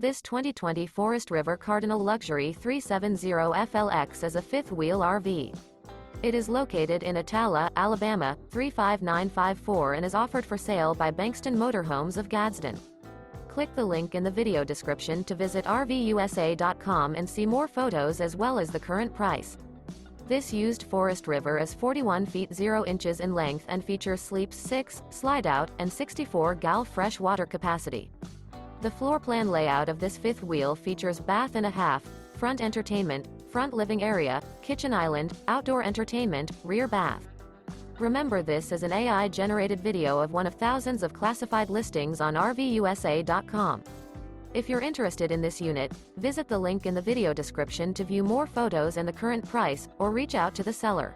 This 2020 Forest River Cardinal Luxury 370 FLX is a fifth-wheel RV. It is located in Attalla, Alabama, 35954 and is offered for sale by Bankston Motorhomes of Gadsden. Click the link in the video description to visit RVUSA.com and see more photos as well as the current price. This used Forest River is 41 feet 0 inches in length and features sleeps 6, Slideout, and 64 gal fresh water capacity. The floor plan layout of this fifth wheel features bath and a half, front entertainment, front living area, kitchen island, outdoor entertainment, rear bath. Remember, this is an AI-generated video of one of thousands of classified listings on RVUSA.com. If you're interested in this unit, visit the link in the video description to view more photos and the current price, or reach out to the seller.